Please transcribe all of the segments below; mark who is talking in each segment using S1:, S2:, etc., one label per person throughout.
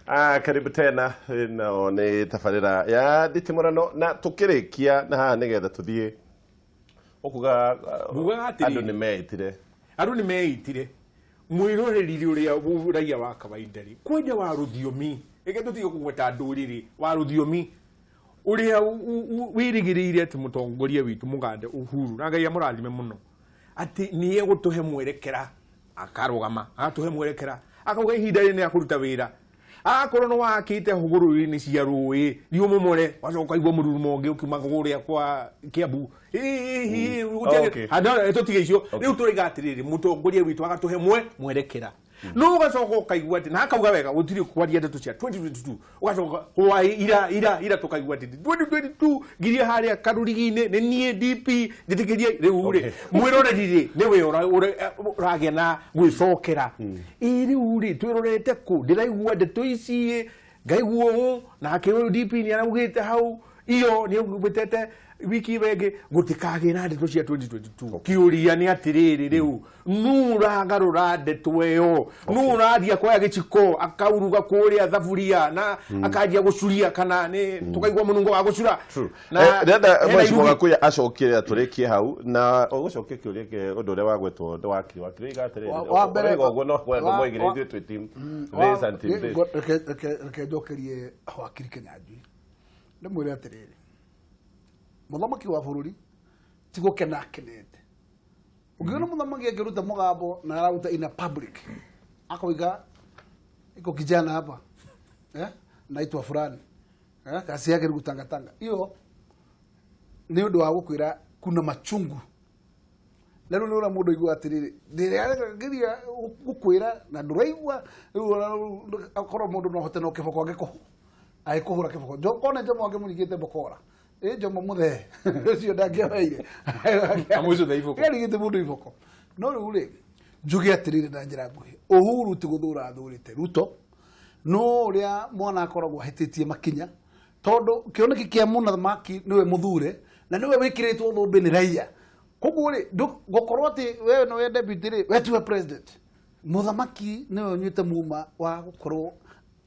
S1: Karibu tena no ni tafarira ya Nditimurano na tukirikia na nigetha tuthie okuga andu ni meitire mwiroreriri uria uraia wa kawaidari kwenda wa ruthiomi ege tutige kugweta nduriri wa ruthiomi uria wirigiriire ati mutongoria witu mugande Uhuru na Ngai amurathime muno ati niye gutuhe mwerekera akarugama atuhe mwerekera akauga ihinda riri ni akuruta wira akorwo no wakite bururi-ini cia rui riumumure wacoka igwa mururumo ngi ukima guria kwa Kiambu hada tutige icio riu turiga atiriri mutongoria witu agatuhe mwerekera no ugacoka ukaigua ati na akauga wega gutiri kwaria ndeto cia 2022 ugacoka kwa ira tukaigua ati 2022 giria haria karurigi-ini ni nie DP nditikiria riu ri mwiroreriri ni we uragia na gwicokera riu ri twirorete ku ndiraigua ndeto ici ngaigua na kiru DP ni araugite hau iyo ni ngubitete wiki wege gutikagira ndeto cia 2022 kiuria ni atiriri riu nuragarura ndeto eyo nuradia kwa giciko akauruga kuria thaburia na akajia gucuria kana ni tukaigwa munungo wa gucura na ndenda mwicigo gakuya acokire aturikie hau na ugucokia kiuria ke undu ria wagwetwo wakiri igatiriri
S2: wa mbere
S1: gogo no kwenda moigire ithu twi team this and team this
S2: ke ndokerie wakiri Kenyanjui ndimwire atiriri muthamaki wa bururi tigo kenakenete ugiona muthamaki akiruta mugambo na arauta in a public akoiga iko kijana hapa naitwa fulani kasi yake ni kutangatanga hiyo ni undu wa gukwira kuna machungu lero ni ura mundu igwa atiriri ndiria gukwira na nduraigwa akoro mundu no hote no kiboko ngeko aikuhura kiboko jo kone jo mwange murigite bokora jo mamuthe cio ndangĩabaire
S1: amwico tha iboko
S2: erigite mundu iboko no riu ri njuge atiriri na njira nguhi Uhuru ti guthura athurite Ruto no uria mwana akoragwo ahititie makinya tondu kioneki kia muthamaki niwe muthure na niwe wikiritwo thumbi ni raia koguo ri gukorwo ati we no we deputy ri we tiwe president muthamaki niwe unyite muma wa gukorwo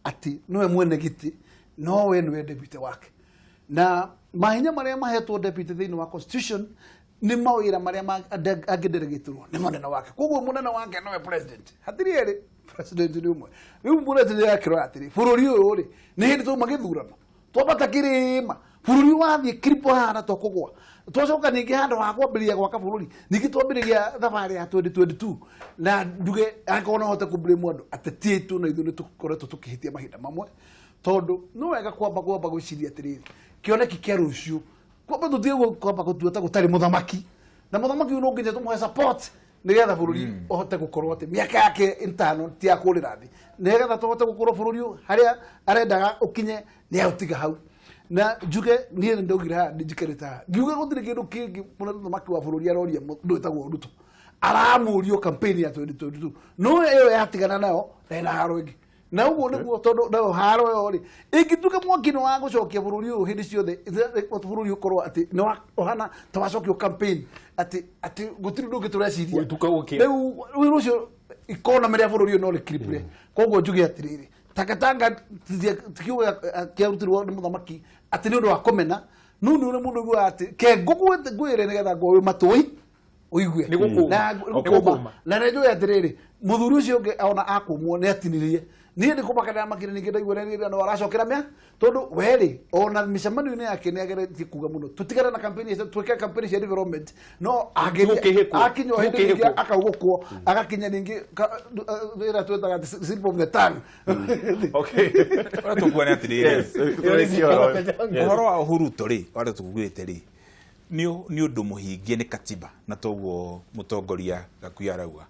S2: ati niwe mwene giti no we niwe deputy wake na mahinya maria mahetwo deputy thini wa constitution ni mawira maria agideregitirwo ni munene wake koguo munene wake niwe president hatiri eri president ni umwe riu president yakiro atiri bururi uyu ri ni hindi tu magithurano twabata kirima bururi wathie kripo hana tokugwa twacoka ningi handu ha kwambiria gwaka bururi ningi twambiriria thabari ya 2022 na nduge akona hote kublame andu atetie tu na ithu ni tukoretwo tukihitia mahinda mamwe tondu no wega kwamba gwiciria atiriri kioneki kia rucio kwamba tutie kwamba gutuata gutari muthamaki na muthamaki uno nginya tumuhe support nigetha bururi ohote gukorwo ati miaka yake intano ti akurira thi nigetha tuhote gukorwo bururi haria arendaga ukinye ni autiga hau na njuge nie ndogira ndijikereta ngiuga gutire kindu kingi muthamaki wa bururi aroria ndwetagwo Ruto aramurio campaign ya 2022 no eyo yatigana nayo na haro ingi na uguo niguo tondu no haro yo ri ingituka mwakino wa gucokia bururi uyu hindi ciothe bururi ukorwo ati no ohana tawacokio campaign ati gutiri ndu gitureciria riu rucio ikona meria bururi uyu no ri kriple koguo njuge atiriri takatanga tikiuga kiarutirwo ni muthamaki ati ni undu wa komena nuni uri mundu igua ati ke ngukwete ngwire nigetha ngwe matui uigwe na rejo atiriri muthuri ucio ngi ona akumwo ni atinirie ni ndi kumakana makire ningi ndaigwa ni no aracokera mea tondu weri ona micemano-ini yake ni ageretie kuga muno tutigana na campaign yetu tweke campaign cia development no akinyo hindi akagukwo agakinya ningi ira twetaga slip of the tongue
S3: okay tukuone atiriri uhoro wa Uhuru tori wale tukugwite ri ni undu muhingie ni katiba na toguo mutongoria Gakuya arauga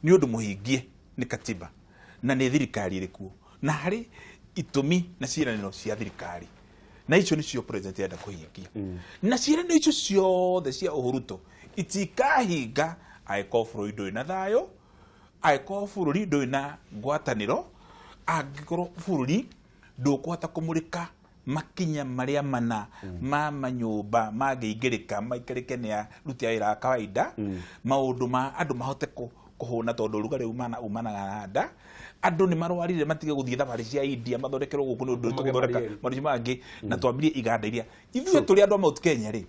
S3: ni undu muhingie ni katiba na ni thirikari iriku na hari itumi na ciiraniro cia thirikari na icio nicio president enda kuhingia na ciiraniro icio ciothe cia Uhuruto itikahinga aiko bururi ndui na thayo aiko bururi ndui na ngwataniro angikorwo bururi ndukuhota kumurika makinya maria mana ma manyumba magĩingĩrĩka maikarĩke nĩ aruti a wĩra kawaida maũndũ ma andũ mahote kuhuna tondu rugari umanaga nda andu ni marwarire matige guthie thabari cia India mathondekerwo guku ni undu tuguthondeka maruci mangi na twambirie iganda iria ithuĩ turi andu a Mount Kenya ri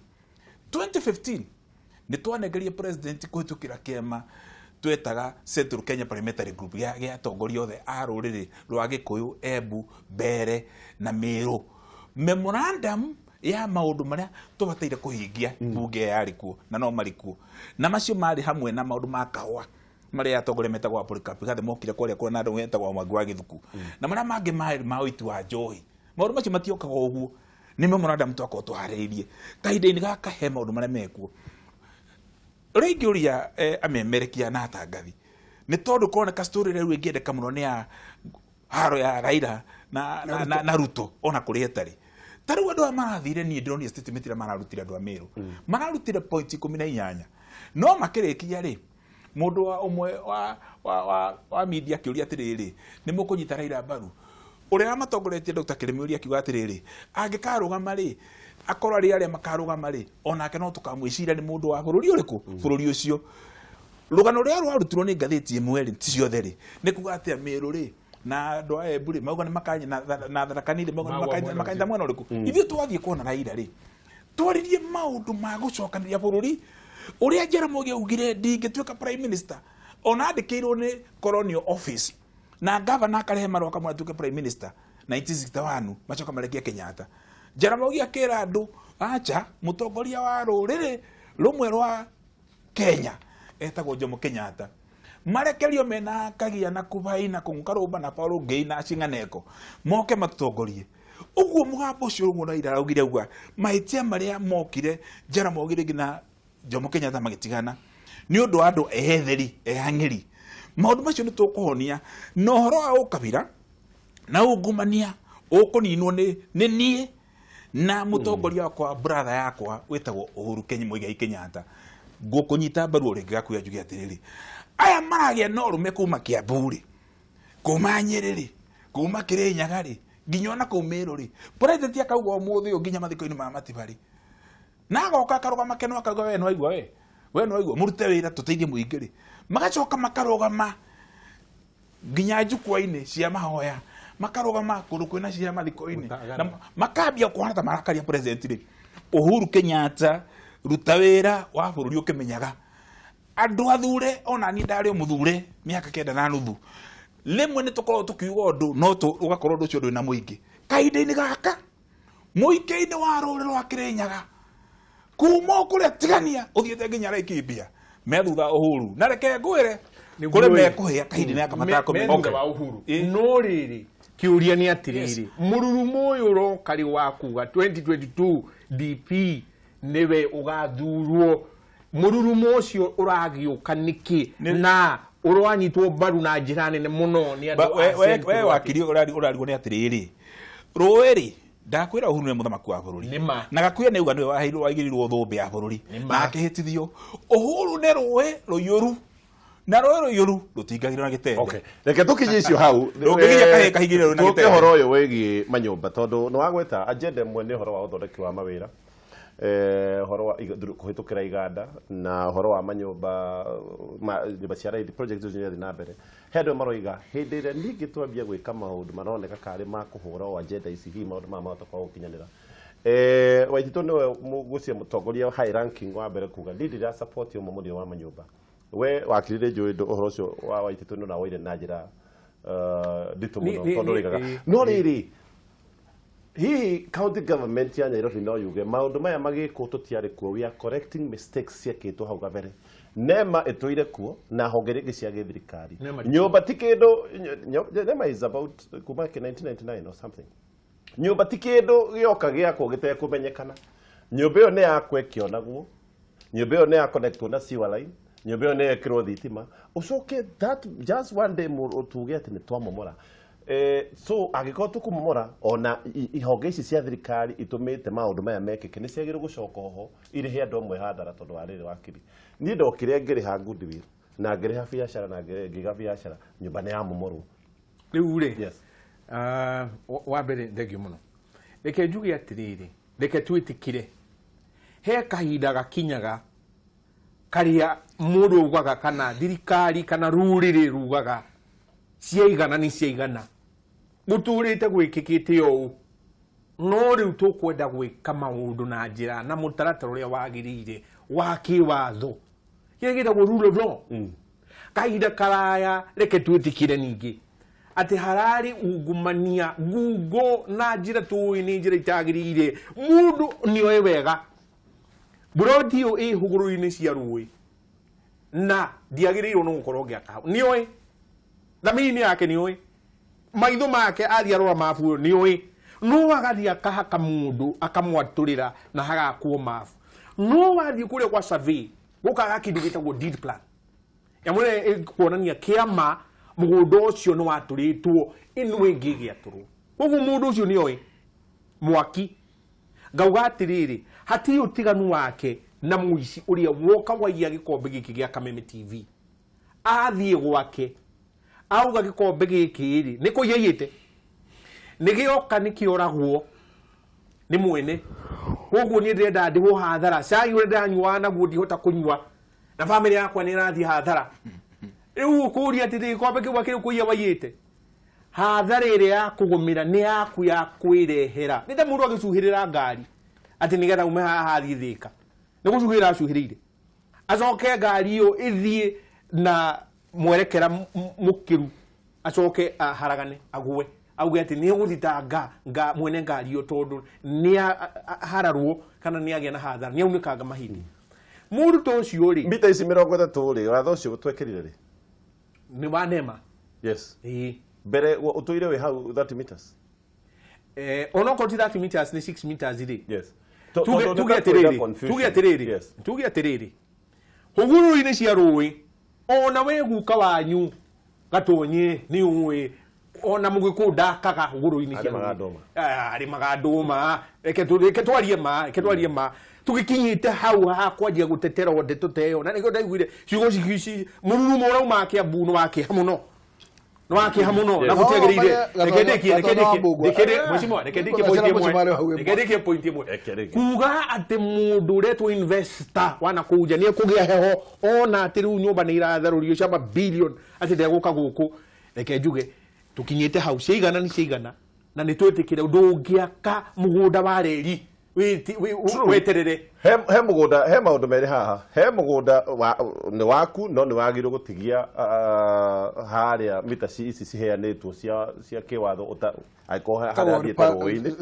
S3: 2015 ni twanengerie president kuhitukira kiama twetaga Central Kenya Parliamentary Group ya atongoria othe a ruriri rwa Gikuyu, Embu, Mbere na Meru memorandum ya maundu maria tubataire kuhingia bunge yari kuo na no mari kuo na macio mari hamwe na maundu ma kahwa maria atongoria metagwo Polycarp gathe mokire kwaria kwa na andu metagwo Mwangi wa Githuku na maria mangi ma uitu wa njohi maundu macio matiokaga uguo ni memorandum twako twahariirie kahinda-ini gaka he maundu maria mekuo Regiuria amemerekia na atangathi ni tondu kuoneka story riu ingiendeka muno ni ya haro ya Raila na Ruto ona kuri etari taru andu marathire ni ndoni statement ira mararutira andu a Meru mararutira point 18 no makirikia ri mundu wa umwe wa media kiuria atiriri ni mukunyita Raila mbaru uria matongoretie Dr. Kiremi akiuga atiriri angikarugama ri akorwo aria makarugama ri onake no tukamwicira ni mundu wa bururi uriku bururi ucio rugano ria rwarutirwo ni ngathiti imwe ri ti ciothe ri ni kuga atia Meru ri na andu a Embu ri mauga ni makanya na tharakanire mauga ni makanya mwena uriku ithuĩ twathie kuona Raila ri twaririe maundu ma gucokaniria bururi uria Jaramogi augire ndingĩtuĩka prime minister ona andĩkĩirwo ni colonial office na governor akarehe marũa kamwe atuĩke prime minister 1961 macoka marekia Kenyatta Jaramogi akĩra andu acha mutongoria wa rũrĩrĩ rumwe rwa Kenya etagwo Jomo Kenyatta marekerio mena kagia na kubai na kungarumba na Paulo Ngei na Cinganeko moke matutongorie uguo mugambo ucio uguo Raila augire uga mahitia maria mokire Jaramogi rĩngĩ na Jomo Kenyatta magitigana ni undu andu ehetheri ehang'iri maundu macio ni tukuhonia no horo wa ukabira na ungumania ukuninwo ni nie na mutongoria wakwa brother yakwa wetagwo Uhuru Muigai Kenyatta ngukunyita mbaru uri ngakuya njugi atiriri aya maragia no rume kuma Kiambu ri kuma Nyeri ri kuma Kirinyaga ri nginya na kuu Meru ri president akauga umuthi nginya mathiko-ini ma Matibari na agoka akarugama keno akauga we no aigua murute wira tuteithie muingi ri magacoka makarugama nginya njukwa-ini cia mahoya makarugama kundu kwina cia mathiko-ini na makambia kuhana ta marakaria president ri Uhuru Kenyatta ruta wira wa bururi ukimenyaga andu athure ona ni ndari muthure miaka 9 na nuthu limwe ni tukorwo tukiuga undu no ugakorwo undu ucio na muingi kahinda-ini gaka muingi-ini wa ruri rwa Kirinyaga kuma kuria tigania uthiete nginya Laikipia methutha Uhuru na reke ngwire kuri mekuhia kahinda-ini gaka matakũmenya
S1: wa Uhuru no riri kiuria ni atiriri mururumo uyu urokari wa kuga 2022 DP niwe ugathurwo mururumo ucio uragiuka niki na urwanyitwo mbaru na njira nene muno ni andu
S3: we wakiri urarigwo ni atiriri ruiri ndakwira Uhuru ni muthamaki wa bururi na gakuya ni uga niwe wagirirwo thumbi ya bururi na akihitithio Uhuru ni ruwi ruyuru na ruyuru rutingagirwo na gitende
S4: okay reke tukinye icio hau
S3: ndunginya kahingire na gitende
S4: horo uyu wigi manyumba tondu no wagweta agenda mwe ni horo wa uthondeki wa mawira horo wa kuhitukira iganda na horo wa manyumba nyumba cia raid project icio na mbere hendu maroiga hindi ire ningi twambia gwika maundu maroneka kari ma kuhura wa agenda ici hi maundu ma mata kwa gukinyanira Waititu niwe mugucia mutongoria high ranking wa mbere kuga ndindira support yo mumudio wa manyumba we wakirire njuindo uhoro ucio wa Waititu no na wire na njira nditu muno tondu rigaga no riri hi county government ya Nairobi no yuge maundu maya magiko tutiari kuo we are correcting mistakes ciakitwo hau gabere nema etoire kuo na hongerege cia githirikari nyumba tikindo nema is about kuma 1999 or something nyumba tikindo gioka giako gite kumenyekana nyumba yo ne yakwe kionaguo nyumba yo ne ya connect na sewer line nyumba yo ne ekirwo thitima ucoke that just one day tuge ati ni twamomora so agiko tukumomora ona ihonge ici cia thirikari itumite maundu maya mekike ni ciagire gucoka ho iri he andu amwe hadara tondu wa riri wakiri ni ndokire ngiri ha goodwill na ngiri ha biashara na ngiga biashara nyumba ni ya momorwo
S1: riu ri yes wa mbere thegio muno reke njuge atiriri reke twitikire he kahinda gakinyaga karia mundu ugaga kana thirikari kana ruriri rugaga ciaigana ni ciaigana guturite gwikikite o no riu tukwenda gwika maundu na njira na mutaratara uria wagirire wa kiwatho yegera go rule of law kaida karaya reke twitikire ningi ati harari ungumania gugo na njira tuini njira itagirire mundu nioe wega brodio huguru-ini cia rui na diagiriro no gukorwo ngiaka nioe thamini yake nioe maitho make athiarora mafu nioe no agathia kahaka mundu akamwaturira na hagakuo mafu no wathi kure kwa survey gukaga kindu gitagwo deed plan yamure kuonania kiama mugundo ucio no waturitwo inwe ngigi aturu koguo mundu ucio nioe mwaki ngauga atiriri hati utiganu wake na muici uria woka waia gikombe giki gia Kameme TV athie gwake auga gikombe giki ri niko yeyite nigioka nikioragwo ni mwene koguo ni ndenda ndiho hathara cai ure ndanywa na guo ndihota kunywa na family yakwa ni rathi hathara riu kuria ati gikombe kiu akiri kuia wayite hathara ire ya kugumira ni yaku ya kwirehera nita mundu agicuhirira ngari ati nigetha ume haha thithika ni gucuhira acuhirire acoke ngari iyo ithie na mwerekera mukiru acoke haragane ague auge ati ni guthitanga mwene ngari iyo tondu ni hararwo kana ni agia na hathara ni aunikaga mahindi mundu to ucio ri
S4: mita ici 30 ri watho ucio gutwekirire ri
S1: ni wanema
S4: yes mbere utuire we how 30 meters
S1: ono ko 30 meters ni 6 meters ri
S4: yes
S1: tuge atiriri huguru-ini cia rui ona we guka wanyu gatonye ni uwe ona mugikunda kaga huguru-ini cia rui ari maganduma reke twarie ma tugikinyite hau ha kwanjia gutetera wonde tuteo na nigo ndaiguire ciugo cigici mururumo urauma kia bunu wake hamuno no wake hamuno na gutiagirire rekedekie point imwe kuga ati mundu retwo investor wana kuja ni kugia heho ona ati riu nyumba ni iratharurio cia billion ati ndeguka guku reke njuge tukinyite hau ciigana ni ciigana na ni twetikire ndungiaka mugunda wa reri weterere
S4: he mugunda he maundu meri haha he mugunda ni waku no ni wagirwo gutigia haria mita ici ciheanitwo cia kiwatho aiko haria thietagwo-ini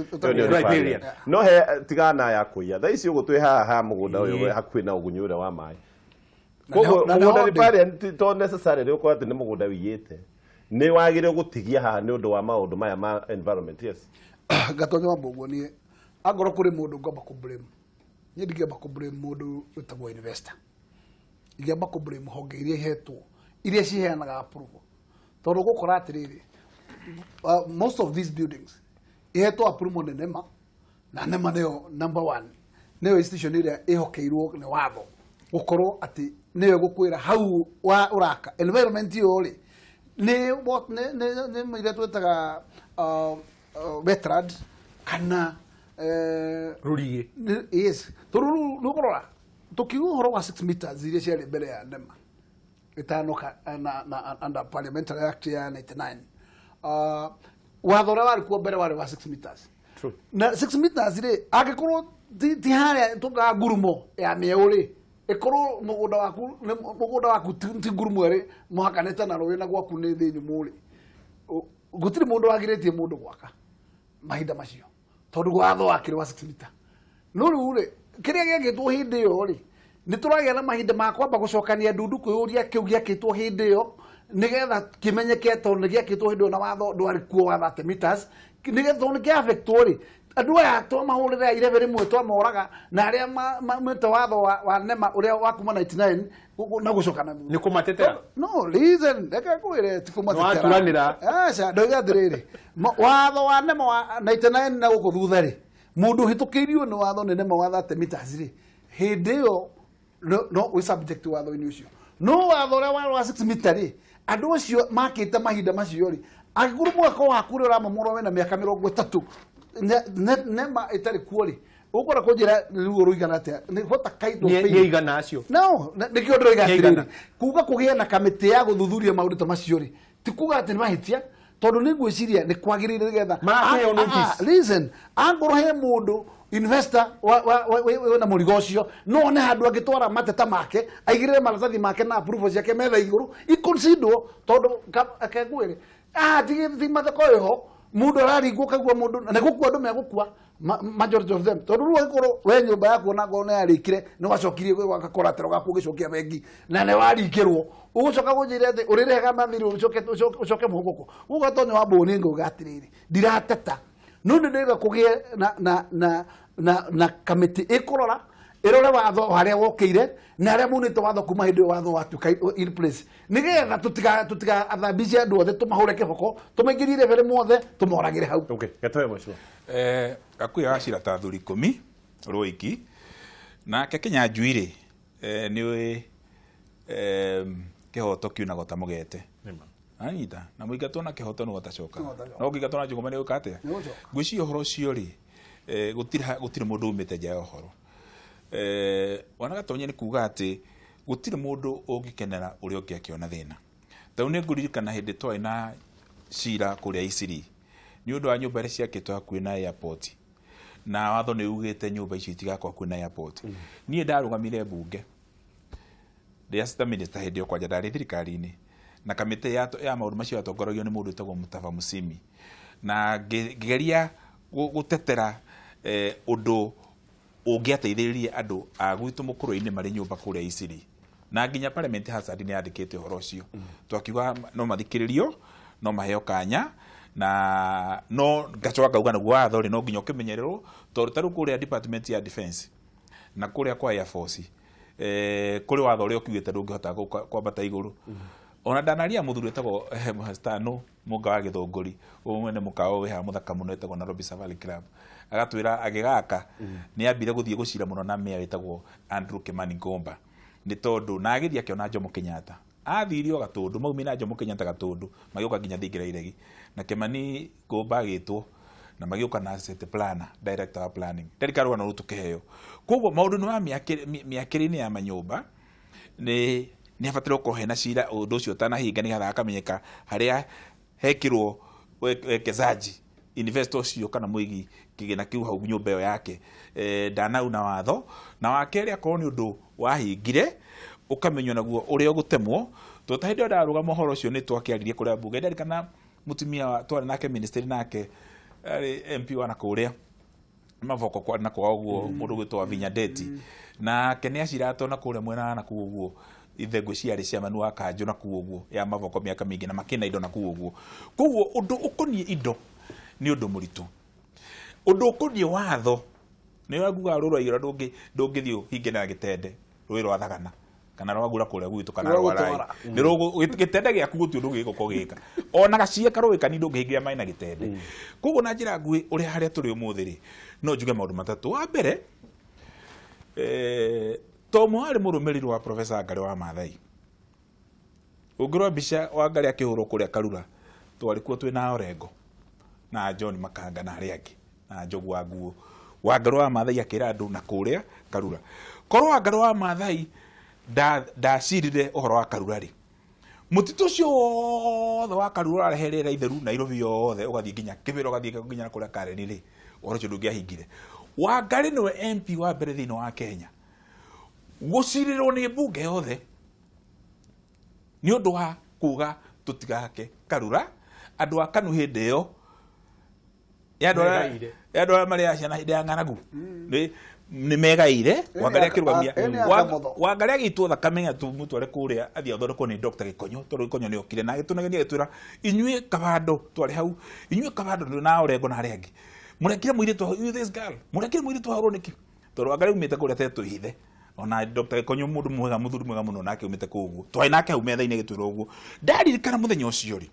S4: no he tigana ya kuia tha ici ugutwi haha mugunda uyu hakui na ugunyu uria wa mai koguo mugunda ni pale to necessarily uko ati ni mugunda wiyite ni wagirwo gutigia haha ni undu wa maundu maya ma environment yes
S2: gatonye mabugwo ni agoro kuri mundu ngomba ku blame ni ndigomba ku blame mundu utagwo investor igomba ku blame honge iria hetwo iria ciheanaga approval tondu gukora atiriri most of these buildings ihetwo approval ne nema na nema neo number 1 neo institution iria ihokeirwo ni watho gukorwo ati neo gukwira hau wa uraka environment yori ni what ne mire twetaga veterad kana
S1: ruriye
S2: yes turu nukorora tukiu horo wa 6 meters iria ciari mbere ya nema itanoka na under parliamentary act ya 99 wathora wari kuo mbere wari wa 6 meters
S4: true
S2: na 6 meters ri agikorwo ti haria tuga ngurumo ya meuri ikorwo mugunda waku ti ngurumo ri muhakanete na roi na gwaku ni thi nyumuri gutiri mundu wagiritie mundu gwaka mahinda macio tondu gwatho wakire wa 6 meter no riure kiria giagitwo hindi yo ri ni turagia na mahinda ma kwamba gucokania ndundu kuyuria kiu giakitwo hindi yo nigetha kimenyeke tondu giakitwo hindi na watho ndwari kuo wa 30 meters nigetha ni kia affect ri andu aya to mahurira irebe rimwe to moraga na aria mwete watho wa nema uria wakuma 99 na gucokana
S1: ni kumatetera
S2: no reason ndeka kwire ti kumatetera
S1: no aturanira
S2: acha ndoiga thiriri watho wa nema wa 99 na gukuthutha ri mundu hitukirio ni watho ni nema wa 30 meters ri hindi yo no we subject watho ini ucio no watho ria wa 6 meters ri andu acio makite mahinda macio ri aguru mwaka wa kuri ura mamoro we na miaka 30 nema itari kuori ukora kujira riu ruigana atia ni hota kaito
S1: ni igana acio
S2: no ni kio ndroiga atiri kuga kugia na kamiti ya guthuthuria maundu ta macio ri ti kuga ati ni mahitia tondu ni gwiciria ni kwagirire getha listen angoro he mundu investor na murigo ucio no ne handu angitwara mateta make aigirire maratathi make na approval ciake metha iguru iconsider tondu akegwire ti matheko yo mundu araringwo kagwa mundu na gukua andu megukua majority of them tondu ruo ikoro we nyumba yaku na ngone yarikire ni wacokirie gwe gwaka koratero gaku gicokia bengi na ne warikirwo ugucoka gunjire ati urirega mathiri ucoke muhuko ugatonyo wa boni nguga atiriri ndirateta no ndega kugie na kamiti ikorora irore watho haria wokire na haria munite watho kuma hindi watho watuka in place nigetha tutiga athambisia andu othe tumahure kiboko tumaingirire bere mothe tumoragire hau
S4: okay gatoe mwisho
S3: akuya gacira ta thuri 10 rwiki nake Kinyanjui ni kihoto kiunago ta mugete anyita na muigatwo na kihoto no gatacoka no ngigatwo na njuguma ni ukate ngwici uhoro cio ri gutire mundu umite nja uhoro wana gatonye ni kuga ati gutire mundu ungikenera uri ungiakiona thina tau ni nguririkana hindi twai na cira kuria Isiri ni undu wa nyumba iria ciakitwo hakuhi na airport na watho ni ugite nyumba icio itigakwa hakuhi na airport nie ndarugamire bunge the minister hindi yo kwanja ndari thirikari-ini na kamite ya maundu macio atongoragio ni mundu etagwo Mutava Musimi na ngeria gutetera undu ungiateithiririe andu a gwitu mukuru-ini mari nyumba kuria Isiri na nginya parliament hazard ni yandikite uhoro ucio twakiuga no mathikiririo no maheo kanya na no ngacoka ngauga naguo watho ri no nginya ukimenyererwo tondu taru kuria department ya defense na kuria kwa air force kuri watho uria ukiugite ndungihota kwambata iguru ona ndanaria muthuri etagwo Mhastano munga wa githunguri umwene mukao we ha muthaka muno etagwo Nairobi Safari Club agatwira agigaka ni ambire guthie gucira muno na meya etagwo Andrew Kimani Ngomba ni tondu na agithia kiona Jomo Kenyatta athirio Gatundu maumi na Jomo Kenyatta Gatundu magioka nginya Thingira Iregi na Kimani Ngomba agitwo na magioka na asset planner director of planning ndarikarwa na rutu kiheo koguo maundu ni wa miakiri-ini ya manyumba ni abatire ko hena cira undu ucio tanahinga ni gatha akamenyeka haria hekirwo wekezaji investor ucio kana muigi kigina kiu hau nyumba yo yake ndanauna watho na wakeri akorwo ni undu wahingire ukamenywo naguo uria gutemwo tutahindi ndarugama horo ucio ni twakiaririe kuria bunge ndarikana mutumia twari nake ministry nake MP wana kuria mavoko kwa na kwa uguo mundu gwitwa Vinya Ndeti na kenia cirato na kuria mwena na kuguo ithe ngwiciari cia manu wa kanjo na kuguo ya mavoko miaka mingi na makina indo na kuguo koguo undu ukonie indo ni undu muritu undu ukonie watho ni waguga ruro ira ndungithio hinge na gitende rwi rwa thagana kana rwagura kuria gwitu kana rwarai ni rugo gitende giaku guti undu giko gika ona gacie karui kani ndungihingia mai na gitende koguo na njira ngui uri haria turi umuthiri no njuge maundu matatu wa mbere Tomo ari murumiriro wa Professor Ngare wa Maathai ungirwa bica wa Ngare akihurwo kuria Karura twarikuo twina Orengo na John Makanga na aria angi na Njogu wa Nguo wa Ngare wa Maathai akira andu na kuria Karura korwo wa Ngare wa Maathai ndacirire uhoro wa Karura ri mutitu ucio wothe wa Karura areherera itheru Nairobi yothe ugathie nginya Kibira ugathie nginya kuria Kareni ri uhoro ucio ndungiahingire wa Ngare niwe MP wa mbere thiini wa Kenya gucirirwo ni bunge yothe ni undu wa kuga tutigake Karura andu a Kanu hindi yo ya ndora mari aciana hindi ya ng'aragu ni megaire Wangari akirugambia Wangari agitwo thakame atu mutware kuria athia uthoreko ni Dr. Gikonyo tondu Gikonyo ni okire na gitunagenia gitwira inyue kabando twari hau inyue kabando na Orengo na aria angi murekire muiritu this girl murekire muiritu haro niki tondu Wangari umite kuria tetu hithe ona Dr. Gikonyo mundu mwega muthuri mwega muno nake umite kuguo twai nake umetha-ini gitwira uguo ndaririkana muthenya ucio ri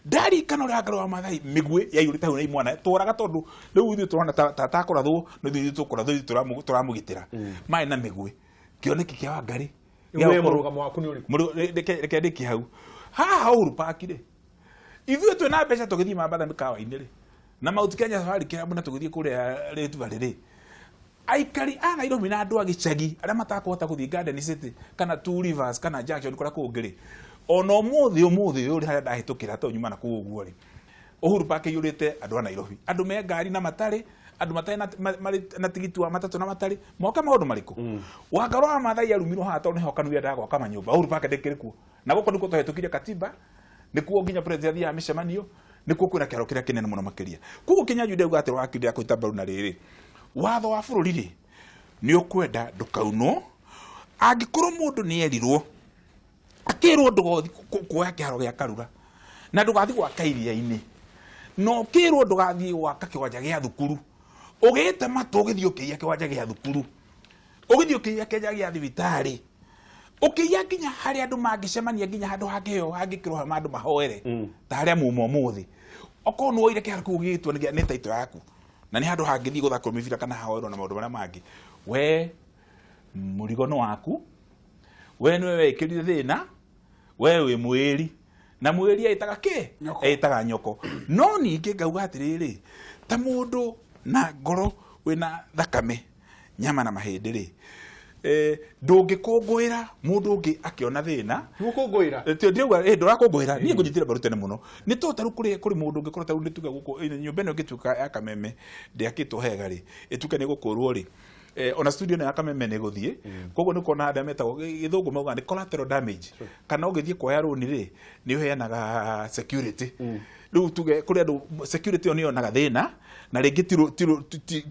S3: ndarikana uria Ngare wa Maathai migwe yaiyurite hau na imwana turaga tondu riu ithu turona ta kurathwo no ithu tukurathwo turamugitira mai na migwe kioneki kia Wangari
S1: we murugamo waku ni uriku
S3: reke ndiki hau ha Uhuru Park ri ithu twina mbeca tugithii mabanda mikawa-ini ri na Mount Kenya Safari Club na tugithii kuria Rift Valley ri aikari ana iro mina andu agicagi aria matakũhota gũthiĩ Garden City kana Two Rivers kana Junction kũrĩa kũngĩ ona ũmũthĩ ũrĩ harĩa ndahĩtũkĩra to nyuma na kũu ũguo rĩ Uhuru Park yurĩte andũ a Nairobi andũ me ngari na matarĩ andũ matarĩ na tigiti wa matatũ na matarĩ moka maũndũ marĩkũ Wangaro wa Maathai arumirwo haha tondũ nĩho kanu yendaga gwaka manyũmba Uhuru Park ndĩkĩrĩ kuo na gũkũ nĩkuo twahĩtũkire katiba nĩkuo nginya president athiaga mĩcemanio nĩkuo kwĩna kĩharo kĩrĩa kĩnene mũno makĩria koguo Kĩnyuanjuũ ndauga atĩ wakiri akũita mbaru na rĩrĩ watho wa bũrũri rĩ nĩ ũkwenda ndũkaunwo angĩkorwo mũndũ nĩerirwo akĩrwo ndũgothi kuoya kĩharo gĩa Karura na ndũgathi gwaka iria-inĩ no kĩrwo ndũgathi gwaka kĩwanja gĩa thukuru ũgĩte matũ ũgĩthiĩ ũkĩiya kĩwanja gĩa thukuru ũgĩthiĩ ũkĩiya kĩwanja gĩa thibitarĩ ũkĩiya nginya harĩa andũ mangĩcemania nginya handũ hangĩheo hangĩkĩrwo andũ mahoere ta harĩa muma ũmũthĩ okorwo nĩ woire kĩharo kĩu gĩgĩtwo nĩ taito yaku na nĩ handũ hangĩthiĩ gũthakwo mĩbira kana hahoerwo na maũndũ marĩa mangĩ we mũrigo nĩ waku we nĩwe wekĩrire thĩna we wĩ mwĩri na mwĩri aitaga kĩ aitaga nyoko no ningĩ ngauga atĩrĩrĩ ta mũndũ na ngoro wĩna thakame nyama na mahĩndĩ rĩ ndũngĩkũngũĩra mũndũ ũngĩ akĩona thĩna
S1: gũkũngũĩra
S3: ndĩuga ndũrakũngũĩra niĩ ngũnyitĩre mbaru tene mũno nĩ totaru kũrĩ mũndũ ũngĩkorwo ta rĩu nĩtuga gũkũ nyũmba ĩno ĩngĩtuĩka ya Kameme ndĩakĩtwo hega rĩ ĩtuĩke nĩ gũkũrwo rĩ ona studio ya Kameme nĩ gũthiĩ koguo nĩ kuona andũ metagwo gĩthũngũ mauga nĩ collateral damage kana ũgĩthiĩ kuoya rũni rĩ nĩ ũheanaga security rĩu tuge kũrĩ andũ security nĩ yonaga thĩna na rĩngĩ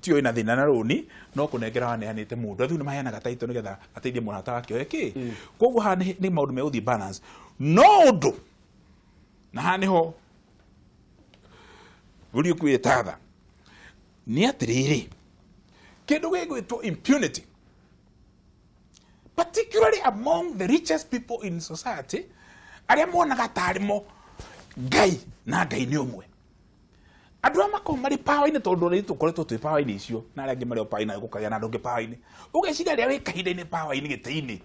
S3: tio ina thĩna na rũni no kũnengera waneanĩte mũndũ rĩu nĩ maheanaga taito nĩgetha ateithie mũrata wake oe kĩ koguo haha nĩ maũndũ megũthiĩ balance no ũndũ na haha nĩho bũrũri ũkuĩte tha nĩ atĩrĩrĩ kĩndũ gĩgwĩtwo impunity particularly among the richest people in society arĩa monaga tarĩmo ngai na ngai nĩ ũmwe andũ arĩa makoragwo marĩ pawa-inĩ tondũ rĩu tũkoretwo twĩ pawa-inĩ icio na arĩa angĩ marĩ o pawa-inĩ na gũkagĩa na andũ angĩ pawa-inĩ ũgeciria rĩrĩa wĩ kahinda-inĩ pawa-inĩ gĩtĩ-inĩ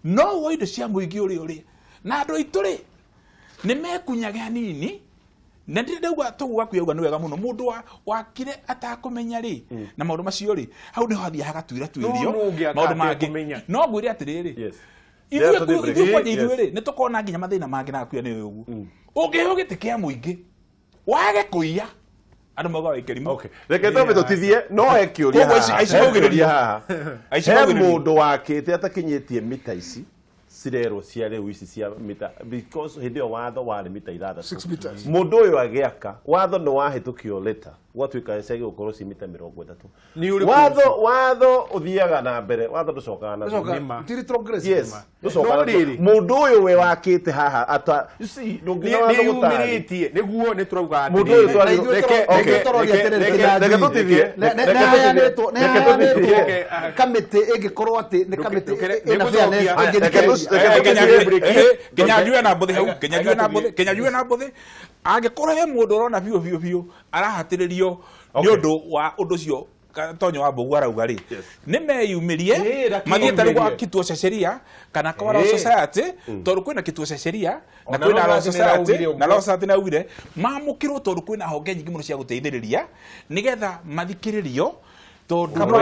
S3: no woe indo cia mũingĩ ũrĩ na andũ aitũ rĩ nĩ mekunyaga hanini na ndĩ ndauga tũguga kuyauga nĩ wega mũno mũndũ wakire atakũmenya rĩ na maũndũ macio rĩ hau nĩho athiĩ hagatuĩra tuĩrio maũndũ mangĩ no ngwĩre atĩrĩrĩ ithuĩ rĩ nĩ tũkona nginya mathĩna mangĩ na akuya nĩ ũguo ũngĩheo gĩtĩ kĩa mũingĩ wage kũiya andũ mauga wĩ kĩrimũ
S4: reke twambe tũtithie no he kĩũria haha he mũndũ wakĩte atakinyĩtie mita ici cirerwo cia rĩu ici cia mita because hĩndĩ ĩyo watho warĩ mita 6 mũndũ ũyũ agĩaka watho nĩ wahĩtũkio leta gwatuĩka cia gũkorwo ci mita 30 watho ũthiaga na mbere watho ndũcokaga na mũndũ ũyũ we wakĩte haha ata
S1: nĩyumĩrĩtie nĩguo nĩ turauga
S4: mũndũ ũyũ reke tũtithie
S2: kamĩtĩ ĩngĩkorwo atĩ nĩ kamĩtĩ
S3: Kĩnyuanjuũ na mbũthĩ angĩkorwo he mũndũ ũrona biũ arahatĩrĩrio nĩ ũndũ wa ũndũ ũcio Tonyo wa Mbũgu arauga rĩ nĩ meyumĩrie mathiĩte rĩu gwa kituo cha sheria kana kwa Law Society tondũ kwĩna kituo cha sheria na kwĩna Law Society na Law Society na ugire mamũkĩrwo tondũ kwĩna honge nyingĩ mũno cia gũteithĩrĩria nĩgetha mathikĩrĩrio tondũ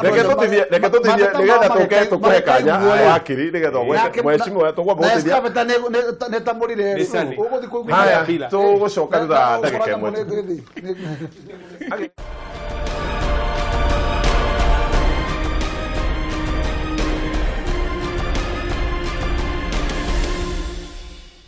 S4: reke tũtithie nĩgetha tũkũhe kanya wakiri nĩgetha mheshimiwa tũgũteithia
S2: nĩ tamũrire
S4: ũgũthiĩ kũiguithia tũgũcoka thutha wa ndagĩka ĩmwe